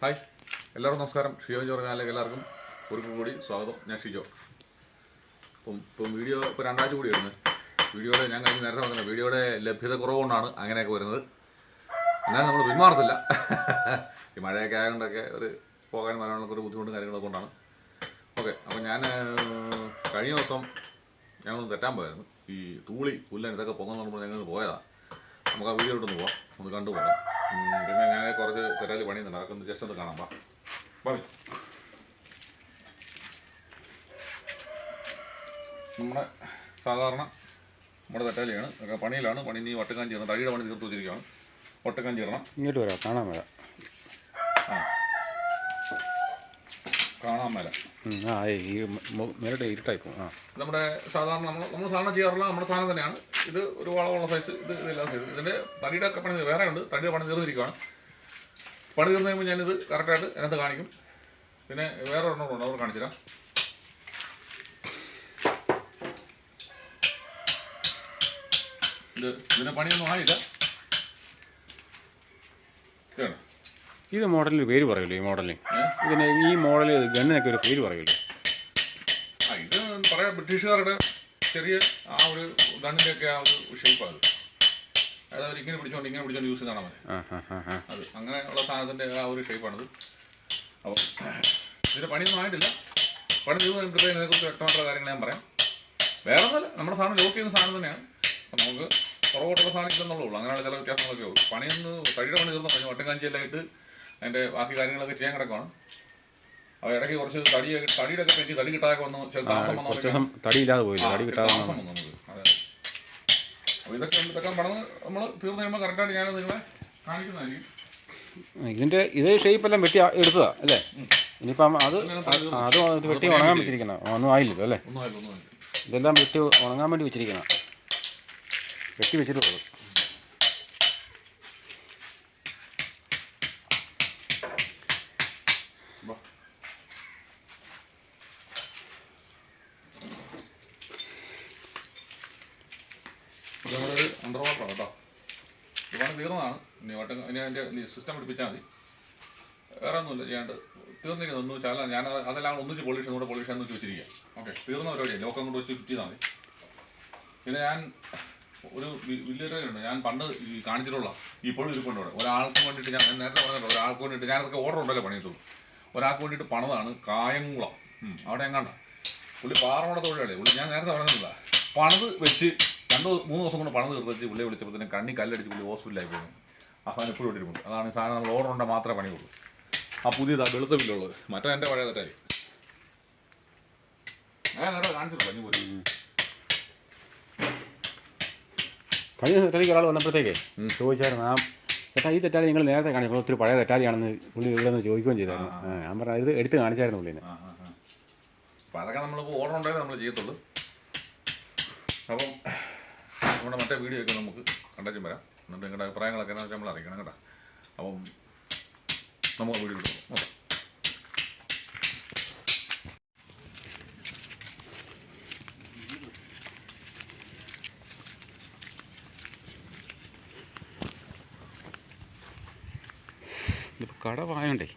Hi, എല്ലാവർക്കും നമസ്കാരം. ഷിയോ ചാനലിലേക്ക് എല്ലാവർക്കും ഒരിക്കൽ കൂടി സ്വാഗതം. ഞാൻ ഷിജോ. ഇപ്പം വീഡിയോ ഇപ്പോൾ 2 ആഴ്ച കൂടി വരുന്നത്. വീഡിയോയുടെ ഞാൻ കഴിഞ്ഞ് നേരത്തെ പറഞ്ഞില്ല, വീഡിയോയുടെ ലഭ്യത കുറവുകൊണ്ടാണ് അങ്ങനെയൊക്കെ വരുന്നത്. എന്നാലും നമ്മൾ പിന്മാറത്തില്ല. ഈ മഴയൊക്കെ ആയതുകൊണ്ടൊക്കെ ഒരു പോകാൻ വരാനുള്ള ഒരു ബുദ്ധിമുട്ടും കാര്യങ്ങളൊക്കെ കൊണ്ടാണ്. ഓക്കെ, അപ്പം ഞാൻ കഴിഞ്ഞ ദിവസം ഞങ്ങളൊന്ന് തെറ്റാൻ പോയായിരുന്നു. ഈ തൂളി പുല്ലൻ ഇതൊക്കെ പൊങ്ങുന്ന പറയുമ്പോൾ ഞങ്ങൾ പോയതാണ്. നമുക്ക് ആ വീഡിയോ ഇട്ടൊന്ന് പോകാം, ഒന്ന് കണ്ടുപോകാം. പിന്നെ ഞാൻ കുറച്ച് തെറ്റാലി പണിയുന്നുണ്ട്, അതൊക്കെ ഒന്ന് ജസ്റ്റ് ഒന്ന് കാണാം. ഭാവി നമ്മുടെ സാധാരണ നമ്മുടെ തെറ്റാലിയാണ്, ഒക്കെ പണിയിലാണ്. പണി നീ വട്ടക്കാൻ ചെയ്യണം, തടിയുടെ പണി തീർത്ത് വെച്ചിരിക്കുകയാണ്. വട്ടക്കാൻ ചെയ്യണം. ഇങ്ങോട്ട് വരാം, കാണാൻ വരാം. കാണാൻ മേല മേലെ ഇരുട്ടായിപ്പോ. നമ്മുടെ സാധാരണ നമ്മൾ സാധാരണ ചെയ്യാറുള്ള നമ്മുടെ സാധനം തന്നെയാണ് ഇത്. ഒരു വളമുള്ള സൈസ് ഇതെല്ലാം ചെയ്തു. ഇതിൻ്റെ തടിയുടെ ഒക്കെ പണി വേറെ ഉണ്ട്. തടിയുടെ പണി തീർന്നിരിക്കുകയാണ്. പണി തീർന്നു കഴിയുമ്പോൾ ഞാനിത് കറക്റ്റായിട്ട് അതിനകത്ത് കാണിക്കും. പിന്നെ വേറെ ഒരെണ്ണമുണ്ട്, അവർ കാണിച്ചു തരാം. ഇതിൻ്റെ പണിയൊന്നും ആയില്ല. ഇതാണ് ഇത് മോഡലിന് പേര് പറയൂല്ലോ, ഈ മോഡലിന് ഈ മോഡൽ ഗണ്ണിനൊക്കെ ഒരു പേര് പറയൂല്ലോ. ഇത് പറയാം, ബ്രിട്ടീഷുകാരുടെ ചെറിയ ആ ഒരു ഗണ്ണിൻ്റെയൊക്കെ ആ ഒരു ഷേപ്പാണ്. അതായത് അവർ ഇങ്ങനെ പിടിച്ചോണ്ട് യൂസ് ചെയ്താണ് മതി. അത് അങ്ങനെയുള്ള സാധനത്തിൻ്റെ ആ ഒരു ഷേപ്പാണിത്. അപ്പം ഇതിൻ്റെ പണിയൊന്നും ആയിട്ടില്ല. പണി തീർന്ന് കഴിയുമ്പോഴത്തേക്ക് ഇതിനെക്കുറിച്ച് വ്യക്തമായിട്ടുള്ള കാര്യങ്ങൾ ഞാൻ പറയാം. വേറെ ഒന്നുമല്ല, നമ്മുടെ സാധനം ലോക്ക് ചെയ്യുന്ന സാധനം തന്നെയാണ്. അപ്പം നമുക്ക് പുറകോട്ടുള്ള സാധനം ഇല്ലെന്നുള്ളൂ. അങ്ങനെയുള്ള ചില വ്യത്യാസങ്ങളൊക്കെ ഉള്ളൂ. പണിയൊന്ന് തടിയുടെ പണി തീർന്നു കഴിഞ്ഞു. ഒറ്റക്കാഞ്ചിയെല്ലായിട്ട് അതിൻ്റെ ബാക്കി കാര്യങ്ങളൊക്കെ ചെയ്യാൻ കിടക്കുകയാണ്. അപ്പോൾ ഇടയ്ക്ക് കുറച്ച് തടിയുടെ ഒക്കെ പറ്റി തടി കിട്ടാതെ വന്നു. തടിയില്ലാതെ പോയില്ല, തടി കിട്ടാതെ താമസം വന്നു നമുക്ക്. അതെ. അപ്പോൾ ഇതൊക്കെ പണിത് നമ്മൾ തീർന്നു കഴിയുമ്പോൾ കറക്റ്റായിട്ട് ഞാൻ നിങ്ങളെ കാണിക്കുന്നതായിരിക്കും. ഇത് ഷേപ്പെല്ലാം വെട്ടി എടുത്തതാ അല്ലേ? ഇനിയിപ്പം അത് വെട്ടി ഉണങ്ങാൻ വെച്ചിരിക്കുന്ന ഒന്നും ആയില്ലല്ലോ അല്ലേ? ഇതെല്ലാം വെട്ടി ഉണങ്ങാൻ വേണ്ടി വെച്ചിരിക്കുന്ന, വെട്ടി വെച്ചിട്ടുള്ളത്. നമ്മളൊരു അണ്ടർ വാട്ടറാണ് കേട്ടോ. ഇത് പണി തീർന്നതാണ്. ഇനി അതിൻ്റെ സിസ്റ്റം പിടിപ്പിച്ചാൽ മതി. വേറെ ഒന്നുമില്ല ചെയ്യാണ്ട്. തീർന്നിരിക്കുന്നു ഒന്നും ചാല. ഞാൻ അതെല്ലാം ഒന്നിച്ച് പൊളിഷൻ എന്ന് വെച്ചിരിക്കുക. ഓക്കെ, തീർന്ന പരിപാടിയാണ്. ലോക്കം കൊണ്ട് വെച്ച് ഫിറ്റ് ചെയ്താൽ മതി. പിന്നെ ഞാൻ ഒരു വലിയൊരുണ്ട്. ഞാൻ പണ്ട് ഈ കാണിച്ചിട്ടുള്ള ഇപ്പോഴും ഇരിപ്പുണ്ട് ഇവിടെ. ഒരാൾക്ക് വേണ്ടിയിട്ട് ഞാൻ നേരത്തെ പറഞ്ഞല്ലോ, ഒരാൾക്ക് വേണ്ടിയിട്ട് ഞാനതൊക്കെ ഓർഡർ ഉണ്ടല്ലോ പണിയിട്ടുള്ളൂ. ഒരാൾക്ക് വേണ്ടിയിട്ട് പണിതാണ് കായംകുളം. അവിടെ എങ്ങാണ്ട പുള്ളി പാറമട തൊഴിലാളി. പുള്ളി ഞാൻ നേരത്തെ പറഞ്ഞില്ല, പണിത് വെച്ച് 2-3 ദിവസം കൊണ്ട് പണിത് തീർത്ത് വെച്ച് പുള്ളിയെ വിളിച്ചപ്പോൾ തന്നെ കണ്ണി കല്ലടിച്ച് പുള്ളി ഹോസ്പിറ്റലായി പോകുന്നു. ആ സാധനം എപ്പോഴും ഇട്ടിരിക്കുന്നു. അതാണ് ഈ സാധനം നമ്മൾ ഓർഡർ ഉണ്ടെങ്കിൽ മാത്രമേ പണിയുള്ളൂ. ആ പുതിയതാണ് വെളുത്ത ബില്ലുള്ളത്. മറ്റേ എൻ്റെ പഴയ തെറ്റായി. ഞാൻ നേരെ കാണിച്ചിട്ടില്ല. ഇനി പോയി കഴിഞ്ഞ തെറ്റാലിക്ക് ഒരാൾ വന്നപ്പോഴത്തേക്ക് ചോദിച്ചായിരുന്നു, ചേട്ടാ ഈ തെറ്റാലി നിങ്ങൾ നേരത്തെ കാണിക്കും, ഒത്തിരി പഴയ തെറ്റാലിയാണെന്ന് പുള്ളി ഇവിടെ നിന്ന് ചോദിക്കുകയും ചെയ്തായിരുന്നു. ഞാൻ പറഞ്ഞത് ഇത് എടുത്ത് കാണിച്ചായിരുന്നു പുള്ളിനെ. അപ്പോൾ അതൊക്കെ നമ്മളിപ്പോൾ ഓർഡർ ഉണ്ടെങ്കിൽ നമ്മൾ ചെയ്യത്തുള്ളൂ. അപ്പം നമ്മുടെ മറ്റേ വീഡിയോ ഒക്കെ നമുക്ക് കണ്ടേച്ചും വരാം. എന്നിട്ട് നിങ്ങളുടെ അഭിപ്രായങ്ങളൊക്കെ എന്താ വെച്ചാൽ നമ്മൾ അറിയിക്കണം കേട്ടോ. അപ്പം നമുക്ക് വീഡിയോ കിട്ടും. ഓക്കെ, ഇതിപ്പോൾ കട പായണ്ടേ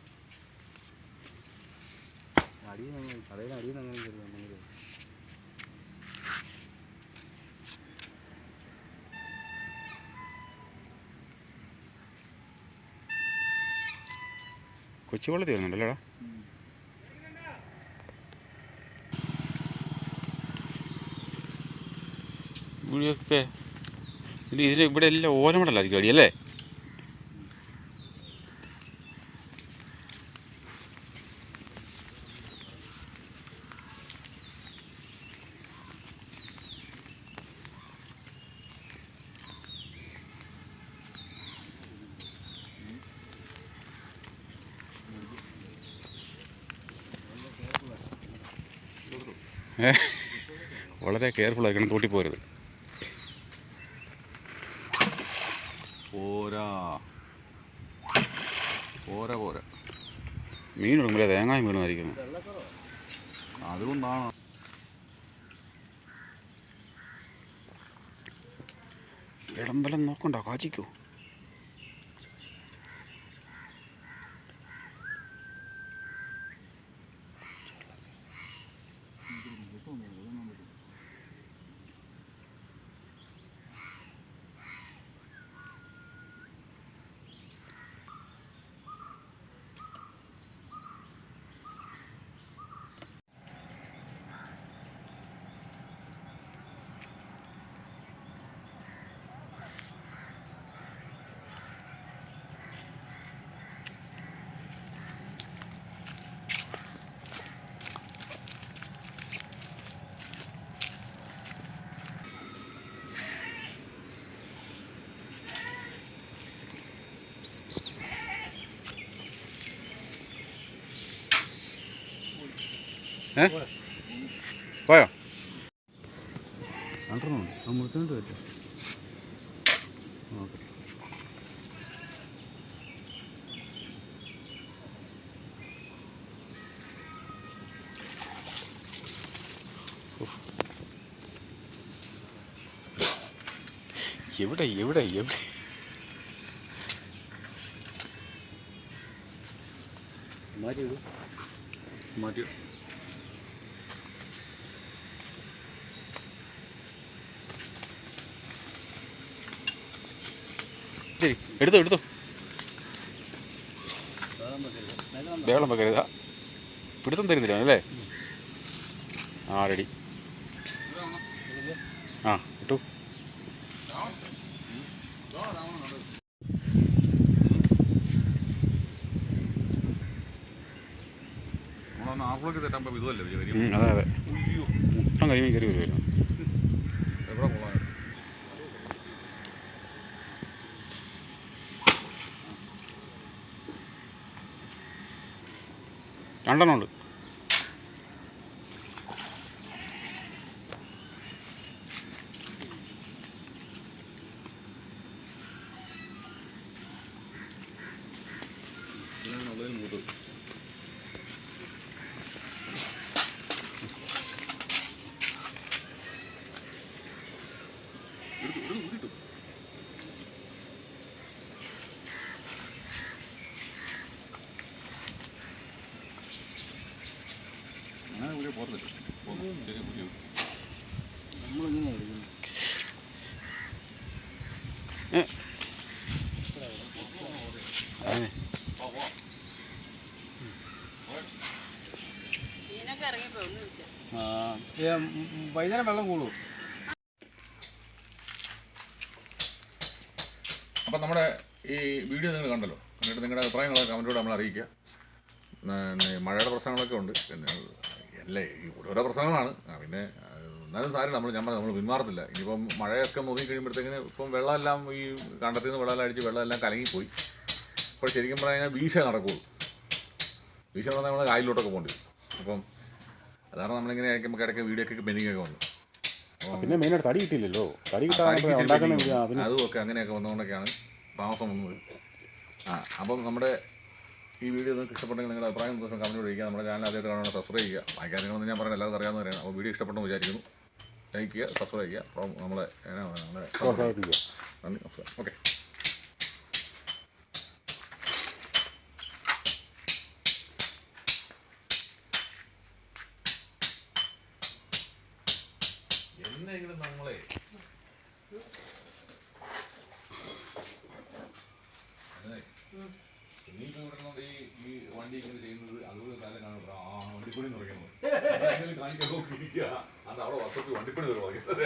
കടയിൽ അടിയിൽ നിന്ന് അങ്ങനെ കൊച്ചുവെള്ളം തീർന്നുണ്ടല്ലോടാ. ഇവിടെയൊക്കെ ഇവിടെ എല്ലാം ഓലമടലായിരിക്കും അടിയല്ലേ? വളരെ കെയർഫുൾ ആയിരിക്കണം, തോട്ടി പോരുത്. പോരാ മീൻ ഇടുമ്പോഴേ തേങ്ങായും വീണായിരിക്കുന്നു. അതുകൊണ്ടാണ് ഇടമ്പലം നോക്കണ്ടോ, കാച്ചിക്കോ? പോയോ? കണ്ടിരുന്നുണ്ട് ആ മുറിച്ചുകൊണ്ട് പറ്റും. ഓക്കെ. എവിടെ എവിടെ എവിടെ മാറ്റിയിടൂ. മാറ്റി ശരി, എടുത്തോ എടുത്തോ. ബഹളം വെക്കരുതാ. പിടുത്തം തരുന്നില്ല അല്ലേ? ആ റെഡി. ആ ഇട്ടു. ആപ്പിളൊക്കെ തെറ്റാകുമ്പോൾ ഇതുമല്ലേ വലിയ അതെ അതെ. മുട്ടം കഴിയുമ്പോൾ കയറി വരുമായിരുന്നു. എവിടെ കൊള്ളാൻ രണ്ടെണ്ണം ഉണ്ട്. ഇതിനുള്ളിൽ മൂത്ത് അങ്ങനെ പുതിയ പോർത്തില്ല ചെറിയ പുതിയ നമ്മളിങ്ങനെയായിരിക്കും. വൈകുന്നേരം വെള്ളം കൂടും. അപ്പം നമ്മുടെ ഈ വീഡിയോ നിങ്ങൾ കണ്ടല്ലോ. എന്നിട്ട് നിങ്ങളുടെ അഭിപ്രായങ്ങളൊക്കെ കമൻറ്റിലൂടെ നമ്മൾ അറിയിക്കുക. പിന്നെ മഴയുടെ പ്രശ്നങ്ങളൊക്കെ ഉണ്ട്. പിന്നെ അല്ലേ ഈ ഓരോരോ പ്രശ്നങ്ങളാണ്. പിന്നെ എന്നാലും സാരം നമ്മൾ പിന്മാറത്തില്ല. ഇനിയിപ്പം മഴയൊക്കെ നോക്കി കഴിയുമ്പോഴത്തേക്കിന് ഇപ്പം വെള്ളമെല്ലാം ഈ കണ്ടത്തിൽ നിന്ന് വെള്ളമെല്ലാം അടിച്ച് വെള്ളമെല്ലാം കലങ്ങിപ്പോയി. അപ്പോൾ ശരിക്കും പറഞ്ഞാൽ വീശ നടക്കുകയുള്ളൂ. വീശ പറഞ്ഞാൽ നമ്മൾ കായലിലോട്ടൊക്കെ പോകേണ്ടി വരും. അപ്പം അതാണ് നമ്മളിങ്ങനെ അയക്കുമ്പോൾ ഇടയ്ക്ക് വീഡിയോ ഒക്കെ പെൻഡിങ്ങൊക്കെ വന്നു. പിന്നെ മെയിനായിട്ട് തടി കിട്ടിയില്ലല്ലോ. തടി കിട്ടാൻ അതുമൊക്കെ അങ്ങനെയൊക്കെ വന്നുകൊണ്ടൊക്കെയാണ് താമസം വന്നത്. അപ്പം നമ്മുടെ ഈ വീഡിയോ നിങ്ങൾക്ക് ഇഷ്ടപ്പെട്ടെങ്കിൽ നിങ്ങളുടെ അഭിപ്രായം ദിവസം കമൻറ്റ് കഴിക്കുക. നമ്മുടെ ചാനൽ ആദ്യമായിട്ട് കാണുന്നത് സബ്സ്ക്രൈബ് ചെയ്യുക. വായിക്കാനൊന്നും ഞാൻ പറയാൻ എല്ലാവർക്കും അറിയാവുന്നവരാണ്. അപ്പോൾ വീഡിയോ ഇഷ്ടപ്പെട്ടെന്ന് വിചാരിക്കുന്നു. ലൈക്ക് ചെയ്യുക, സബ്സ്ക്രൈബ് ചെയ്യുക. അപ്പം നമ്മളെ പ്രോത്സാഹിപ്പിക്കുക. നന്ദി, നമസ്കാരം. ഓക്കെ. എന്നെങ്കിലും നമ്മളെ ഇനിയിപ്പോൾ ഇവിടെ ഈ വണ്ടി ഇങ്ങനെ ചെയ്യുന്നത് അതുപോലെ കാലം കാണുമ്പോൾ വണ്ടിപ്പണി എന്ന് പറയുന്നത് കാണിക്കാൻ നോക്കിയിരിക്കുക. അത് അവിടെ വർഷത്തിൽ വണ്ടിപ്പണി വരുവാ. അതെ.